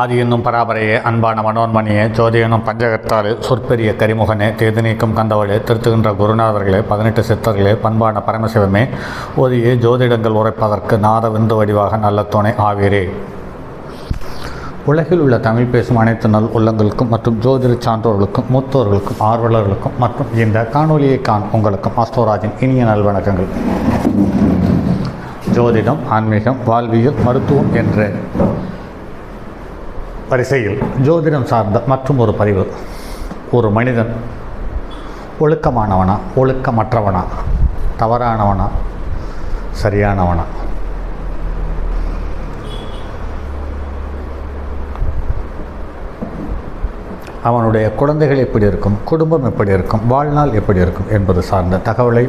ஆதி என்னும் பராபரையே அன்பான மனோன்மணியே ஜோதி என்னும் பஞ்சகத்தாறு சொற்பெரிய கரிமுகனே தேதி நீக்கும் கந்தவளே திருத்துகின்ற குருநாதர்களே 18 சித்தர்களே பண்பான பரமசிவமே ஓதியே ஜோதிடங்கள் உரைப்பதற்கு நாத விந்து வடிவாக நல்ல துணை ஆவீரே. உலகில் உள்ள தமிழ் பேசும் அனைத்து நல் உள்ளங்களுக்கும் மற்றும் ஜோதிட சான்றோர்களுக்கும் மூத்தோர்களுக்கும் ஆர்வலர்களுக்கும் மற்றும் இந்த காணொலியை உங்களுக்கும் அஸ்தோராஜின் இனிய நல்வணக்கங்கள். ஜோதிடம், ஆன்மீகம், வாழ்வியல், மருத்துவம் என்ற வரிசையில் ஜோதிடம் சார்ந்த மற்றும் ஒரு பதிவு. ஒரு மனிதன் ஒழுக்கமானவனா, ஒழுக்கமற்றவனா, தவறானவனா, சரியானவனா? அவனுடைய குழந்தைகள் எப்படி இருக்கும், குடும்பம் எப்படி இருக்கும், வாழ்நாள் எப்படி இருக்கும் என்பது சார்ந்த தகவலை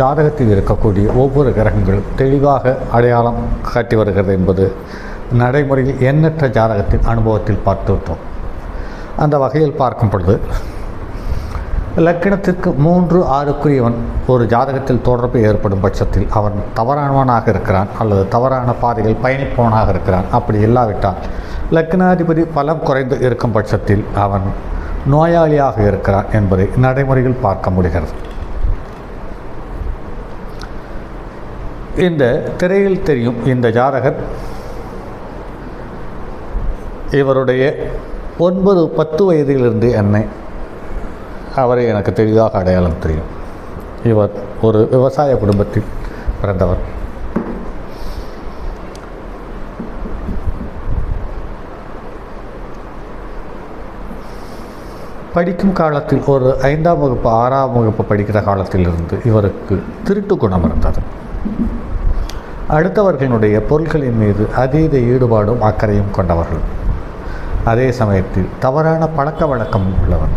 ஜாதகத்தில் இருக்கக்கூடிய ஒவ்வொரு கிரகங்களும் தெளிவாக அடையாளம் காட்டி வருகிறது என்பது நடைமுறையில் எண்ணற்ற ஜாதகத்தின் அனுபவத்தில் பார்த்துவிட்டோம். அந்த வகையில் பார்க்கும் பொழுது லக்கினத்திற்கு 3, 6க்குரியவன் ஒரு ஜாதகத்தில் தொடர்பு ஏற்படும் பட்சத்தில் அவன் தவறானவனாக இருக்கிறான் அல்லது தவறான பாதையில் பயணிப்பவனாக இருக்கிறான். அப்படி இல்லாவிட்டால் லக்னாதிபதி பலம் குறைந்து இருக்கும் பட்சத்தில் அவன் நோயாளியாக இருக்கிறான் என்பதை நடைமுறையில் பார்க்க முடிகிறது. இந்த திரையில் தெரியும் இந்த ஜாதகர் இவருடைய 9, 10 வயதிலிருந்து அவரை எனக்கு தெளிவாக அடையாளம் தெரியும். இவர் ஒரு விவசாய குடும்பத்தில் பிறந்தவர். படிக்கும் காலத்தில் ஒரு 5ஆம் வகுப்பு 6ஆம் வகுப்பு படிக்கிற காலத்திலிருந்து இவருக்கு திருட்டு குணம் இருந்தது. அடுத்தவர்களுடைய பொருட்களின் மீது அதீத ஈடுபாடும் அக்கறையும் கொண்டவர்கள். அதே சமயத்தில் தவறான பழக்க வழக்கம் உள்ளவர்.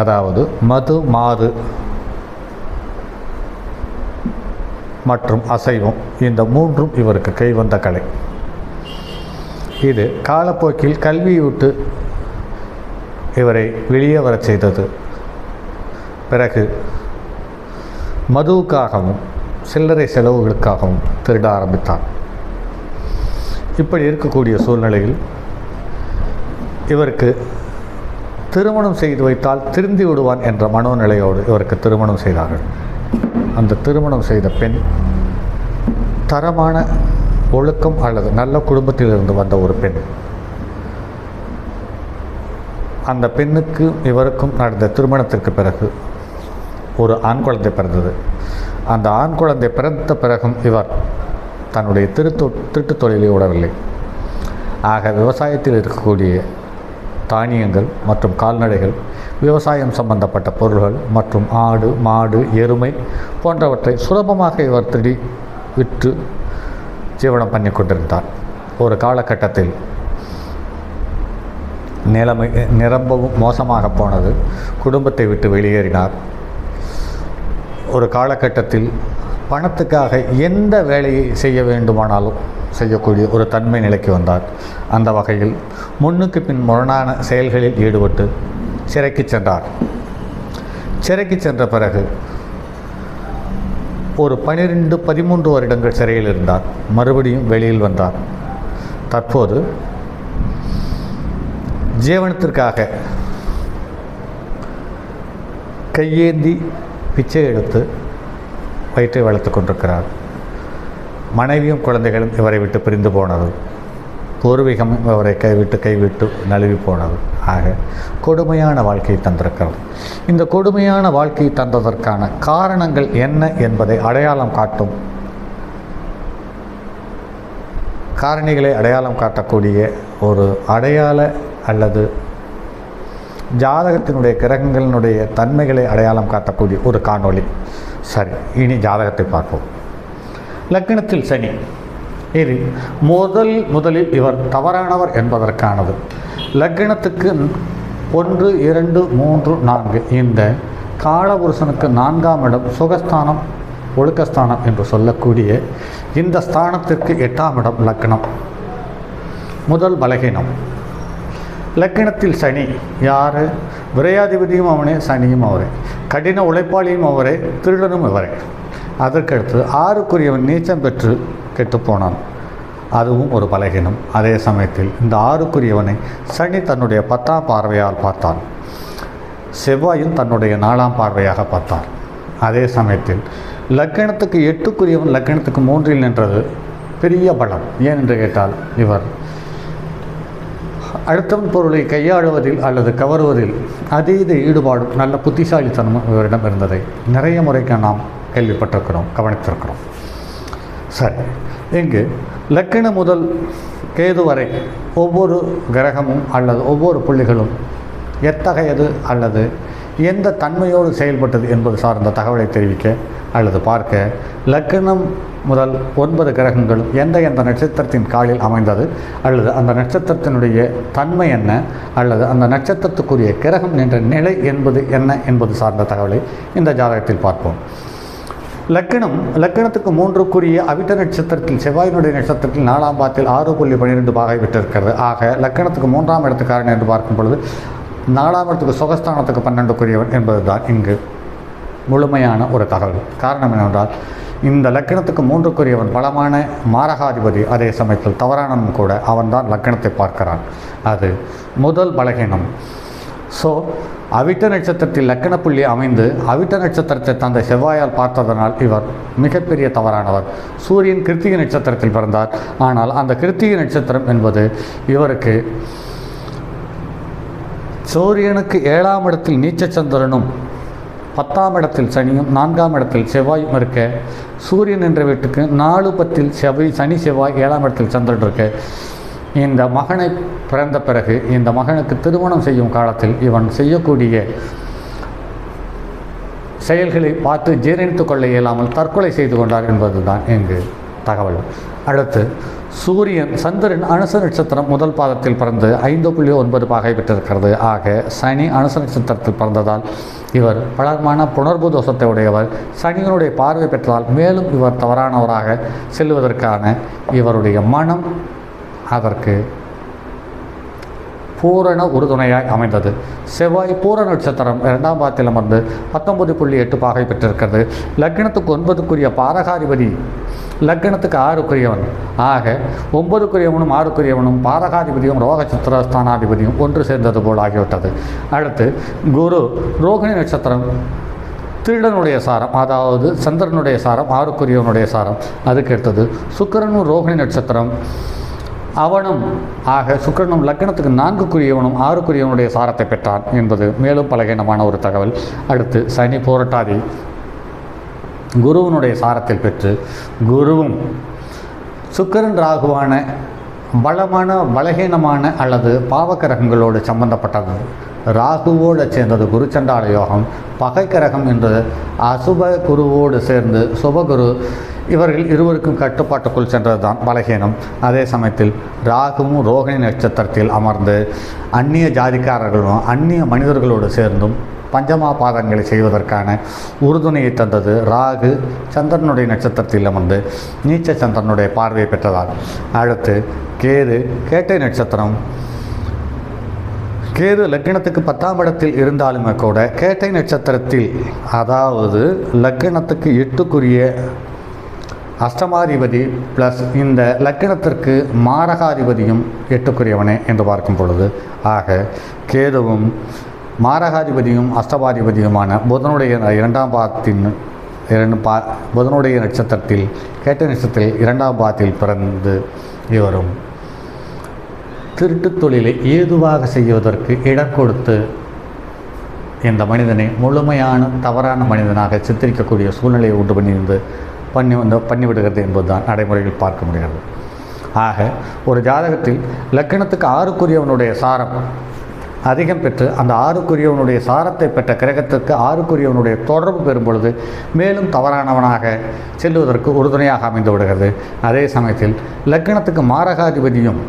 அதாவது மது, மாது மற்றும் அசைவம், இந்த 3ம் இவருக்கு கைவந்த கலை. இது காலப்போக்கில் கல்வியை விட்டு இவரை வெளியே வரச் செய்தது. பிறகு மதுவுக்காகவும் சில்லறை செலவுகளுக்காகவும் திருட ஆரம்பித்தார். இப்படி இருக்கக்கூடிய சூழ்நிலையில் இவருக்கு திருமணம் செய்து வைத்தால் திருந்தி விடுவான் என்ற மனோநிலையோடு இவருக்கு திருமணம் செய்தார்கள். அந்த திருமணம் செய்த பெண் தரமான ஒழுக்கம் அல்லது நல்ல குடும்பத்திலிருந்து வந்த ஒரு பெண். அந்த பெண்ணுக்கு இவருக்கும் நடந்த திருமணத்திற்கு பிறகு ஒரு ஆண் குழந்தை பிறந்தது. அந்த ஆண் குழந்தை பிறந்த பிறகும் இவர் தன்னுடைய திருட்டு தொழிலை விடவில்லை. ஆக விவசாயத்தில் இருக்கக்கூடிய தானியங்கள் மற்றும் கால்நடைகள், விவசாயம் சம்பந்தப்பட்ட பொருள்கள் மற்றும் ஆடு, மாடு, எருமை போன்றவற்றை சுலபமாக இவர் திருடி விற்று ஜீவனம் பண்ணி கொண்டிருந்தார். ஒரு காலகட்டத்தில் நிலைமை நிரம்பவும் மோசமாக போனது. குடும்பத்தை விட்டு வெளியேறினார். ஒரு காலகட்டத்தில் பணத்துக்காக எந்த வேலையை செய்ய வேண்டுமானாலும் செய்யக்கூடிய ஒரு தன்மை நிலைக்கு வந்தார். அந்த வகையில் முன்னுக்கு பின் முரணான செயல்களில் ஈடுபட்டு சிறைக்கு சென்றார். சிறைக்கு சென்ற பிறகு ஒரு 12, 13 வருடங்கள் சிறையில் இருந்தார். மறுபடியும் வெளியில் வந்தார். தற்போது ஜீவனத்திற்காக கையேந்தி பிச்சை எடுத்து வயிற்றை வளர்த்து கொண்டிருக்கிறார். மனைவியும் குழந்தைகளும் இவரை விட்டு பிரிந்து போனது. பூர்வீகமும் இவரை கைவிட்டு நழுவி போனது. ஆக கொடுமையான வாழ்க்கையை தந்திருக்கிறது. இந்த கொடுமையான வாழ்க்கையை தந்ததற்கான காரணங்கள் என்ன என்பதை அடையாளம் காட்டும் காரணிகளை அடையாளம் காட்டக்கூடிய ஒரு அடையாள அல்லது ஜாதகத்தினுடைய கிரகங்களினுடைய தன்மைகளை அடையாளம் காட்டக்கூடிய ஒரு காணொளி. சரி, இனி ஜாதகத்தை பார்ப்போம். லக்னத்தில் சனி. இது முதலில் இவர் தவறானவர் என்பதற்கானது. லக்னத்துக்கு 1, 2, 3, 4 இந்த காலபுருஷனுக்கு 4ஆம் இடம் சுகஸ்தானம், ஒழுக்கஸ்தானம் என்று சொல்லக்கூடிய இந்த ஸ்தானத்திற்கு 8ஆம் இடம் லக்னம். முதல் பலகீனம். லக்னத்தில் சனி. யார்? விரையாதிபதியும் அவனே, சனியும் அவரே, கடின உழைப்பாளியும் அவரே, திருடனும் இவரே. அதற்கடுத்து 6க்குரியவன் நீச்சம் பெற்று கெட்டுப்போனான். அதுவும் ஒரு பலகீனம். அதே சமயத்தில் இந்த 6க்குரியவனை சனி தன்னுடைய 10ஆம் பார்வையால் பார்த்தான், செவ்வாயும் தன்னுடைய 4ஆம் பார்வையாக பார்த்தார். அதே சமயத்தில் லக்கணத்துக்கு 8க்குரியவன் லக்கணத்துக்கு 3இல் நின்றது பெரிய பலம். ஏன் என்று கேட்டால், இவர் அடுத்தவன் பொருளை கையாளுவதில் அல்லது கவருவதில் அதீத ஈடுபாடும் நல்ல புத்திசாலித்தனமும் இவரிடம் இருந்ததை நிறைய முறைக்கு நாம் கேள்விப்பட்டிருக்கிறோம், கவனித்திருக்கிறோம். சரி, இங்கு லக்கணம் முதல் கேது வரை ஒவ்வொரு கிரகமும் அல்லது ஒவ்வொரு புள்ளிகளும் எத்தகையது அல்லது எந்த தன்மையோடு செயல்பட்டது என்பது சார்ந்த தகவலை தெரிவிக்க அல்லது பார்க்க லக்கணம் முதல் 9 கிரகங்களும் எந்த நட்சத்திரத்தின் காலில் அமைந்தது அல்லது அந்த நட்சத்திரத்தினுடைய தன்மை என்ன அல்லது அந்த நட்சத்திரத்துக்குரிய கிரகம் என்ற நிலை என்பது என்ன என்பது சார்ந்த தகவலை இந்த ஜாதகத்தில் பார்ப்போம். லக்கணத்துக்கு 3க்குரிய அவிட்ட நட்சத்திரத்தில் செவ்வாயினுடைய நட்சத்திரத்தில் 4ஆம் பாதத்தில் 6.12 பாகை விட்டிருக்கிறது. ஆக லக்கணத்துக்கு 3ஆம் இடத்துக்காரன் என்று பார்க்கும் பொழுது 4ஆம் இடத்துக்கு சுகஸ்தானத்துக்கு 12க்குரியவன் என்பதுதான் இங்கு முழுமையான ஒரு தகவல். காரணம் என்னவென்றால், இந்த லக்கணத்துக்கு 3க்குரியவன் பலமான மாரகாதிபதி, அதே சமயத்தில் தவறானவன் கூட அவன்தான் லக்கணத்தை பார்க்கிறான். அது முதல் பலகீனம். ஸோ அவிட்ட நட்சத்திரத்தில் லக்கண புள்ளி அமைந்து அவிட்ட நட்சத்திரத்தை தந்தை செவ்வாயால் பார்த்ததனால் இவர் மிகப்பெரிய தவறானவர். சூரியன் கிருத்திகை நட்சத்திரத்தில் பிறந்தார். ஆனால் அந்த கிருத்திகை நட்சத்திரம் என்பது இவருக்கு சூரியனுக்கு 7ஆம் இடத்தில் நீச்சச்சந்திரனும் 10ஆம் இடத்தில் சனியும் 4ஆம் இடத்தில் செவ்வாயும் இருக்க, சூரியன் என்ற வீட்டுக்கு 4-10 சனி செவ்வாய் 7ஆம் இடத்தில் சந்திரன் இருக்க, இந்த மகனை பிறந்த பிறகு இந்த மகனுக்கு திருமணம் செய்யும் காலத்தில் இவன் செய்யக்கூடிய செயல்களை பார்த்து ஜீரணித்து கொள்ள இயலாமல் தற்கொலை செய்து கொண்டார் என்பதுதான் இங்கு தகவல். அடுத்து சந்திரன் அனுச நட்சத்திரம் முதல் பாதத்தில் பிறந்து 5.9 பாகை பெற்றிருக்கிறது. ஆக சனி அனுச நட்சத்திரத்தில் பிறந்ததால் இவர் பலமான புணர்வு தோஷத்தை உடையவர். சனியினுடைய பார்வை பெற்றதால் மேலும் இவர் தவறானவராக செல்வதற்கான இவருடைய மனம் அதற்கு பூரண உறுதுணையாய் அமைந்தது. செவ்வாய் பூர நட்சத்திரம் 2ஆம் பாதத்தில் அமர்ந்து 19.8 பாகை பெற்றிருக்கிறது. லக்னத்துக்கு 9க்குரிய பாரகாதிபதி லக்னத்துக்கு 6க்குரியவன். ஆக 9க்குரியவனும் 6க்குரியவனும் பாரகாதிபதியும் ரோகசித்திரஸ்தானாதிபதியும் ஒன்று சேர்ந்தது போல் ஆகிவிட்டது. அடுத்து குரு ரோகிணி நட்சத்திரம் திருடனுடைய சாரம், அதாவது சந்திரனுடைய சாரம், 6க்குரியவனுடைய சாரம். அதுக்கு அடுத்தது சுக்கிரனும் ரோகிணி நட்சத்திரம் அவனும். ஆக சுக்கிரனும் லக்னத்துக்கு 4க்குரியவனும் 6க்குரியவனுடைய சாரத்தை பெற்றான் என்பது மேலும் பலகீனமான ஒரு தகவல். அடுத்து சனி போராட்டாதி குருவனுடைய சாரத்தில் பெற்று குருவும் சுக்கிரன் ராகுவான பலமான பலகீனமான அல்லது பாவக்கிரகங்களோடு சம்பந்தப்பட்டது. ராகுவோடு சேர்ந்தது குருச்சண்டால யோகம். பகை கிரகம் என்று அசுப குருவோடு சேர்ந்து சுபகுரு, இவர்கள் இருவருக்கும் கட்டுப்பாட்டுக்குள் சென்றது தான் பலகீனம். அதே சமயத்தில் ராகுவும் ரோகிணி நட்சத்திரத்தில் அமர்ந்து அந்நிய ஜாதிக்காரர்களும் அந்நிய மனிதர்களோடு சேர்ந்தும் பஞ்சமா பாதங்களை செய்வதற்கான உறுதுணையை தந்தது ராகு சந்திரனுடைய நட்சத்திரத்தில் அமர்ந்து நீச்ச சந்திரனுடைய பார்வையை பெற்றதால். அடுத்து கேட்டை நட்சத்திரம். கேது லக்னத்துக்கு 10ஆம் இடத்தில் இருந்தாலுமே கூட கேட்டை நட்சத்திரத்தில், அதாவது லக்னத்துக்கு 8க்குரிய அஷ்டமாதிபதி ப்ளஸ் இந்த லக்னத்திற்கு மாரகாதிபதியும் 8க்குரியவனே என்று பார்க்கும் பொழுது, ஆக கேதுவும் மாரகாதிபதியும் அஷ்டமாதிபதியுமான புதனுடைய 2ஆம் பாதத்தின் புதனுடைய நட்சத்திரத்தில் கேட்ட நட்சத்திரத்தில் 2ஆம் பாதத்தில் பிறந்து இவரும் திருட்டு தொழிலை ஏதுவாக செய்வதற்கு இடம் கொடுத்து இந்த மனிதனை முழுமையான தவறான மனிதனாக சித்தரிக்கக்கூடிய சூழ்நிலையை உண்டு பண்ணிவிடுகிறது என்பதுதான் நடைமுறையில் பார்க்க முடிகிறது. ஆக ஒரு ஜாதகத்தில் லக்னத்துக்கு 6க்குரியவனுடைய சாரம் அதிகம் பெற்று அந்த 6க்குரியவனுடைய சாரத்தை பெற்ற கிரகத்திற்கு 6க்குரியவனுடைய தொடர்பு பெறும் பொழுது மேலும் தவறானவனாக செல்வதற்கு உறுதுணையாக அமைந்து விடுகிறது. அதே சமயத்தில் லக்னத்துக்கு மாரகாதிபதியும்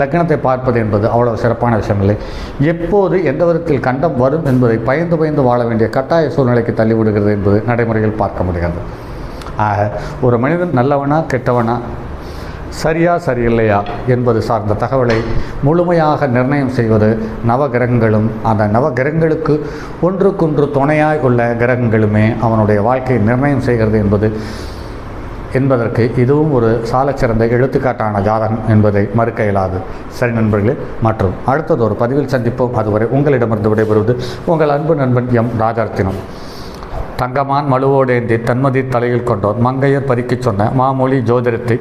லக்னத்தை பார்ப்பது என்பது அவ்வளவு சிறப்பான விஷயமில்லை. எப்போது எந்த விதத்தில் கண்டம் வரும் என்பதை பயந்து வாழ வேண்டிய கட்டாய சூழ்நிலைக்கு தள்ளிவிடுகிறது என்பது நடைமுறையில் பார்க்க முடிகிறது. ஆக ஒரு மனிதன் நல்லவனா கெட்டவனா, சரியா சரியில்லையா என்பது சார்ந்த தகவலை முழுமையாக நிர்ணயம் செய்வது நவகிரகங்களும், அந்த நவகிரகங்களுக்கு ஒன்றுக்கொன்று துணையாய் உள்ள கிரகங்களுமே அவனுடைய வாழ்க்கையை நிர்ணயம் செய்கிறது என்பது என்பதற்கு இதுவும் ஒரு சாலச்சிறந்த எடுத்துக்காட்டான ஜாதகம் என்பதை மறுக்க இயலாது. சரி நண்பர்களே, மற்றும் அடுத்தது ஒரு பதிவில் சந்திப்போம். அதுவரை உங்களிடமிருந்து விடைபெறுவது உங்கள் அன்பு நண்பன் எம் ராஜரத்தினம். தங்கமான் மழுவோடேந்தி தன்மதி தலையில் கொண்டோர் மங்கையர் பறிக்கச் சொன்ன மாமொழி ஜோதிடத்தை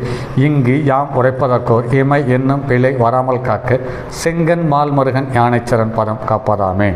இங்கு யாம் உரைப்பதற்கோர் இமை என்னும் பிழை வராமல் காக்க செங்கன் மால்மருகன் யானைச்சரன் பதம் காப்பதாமே.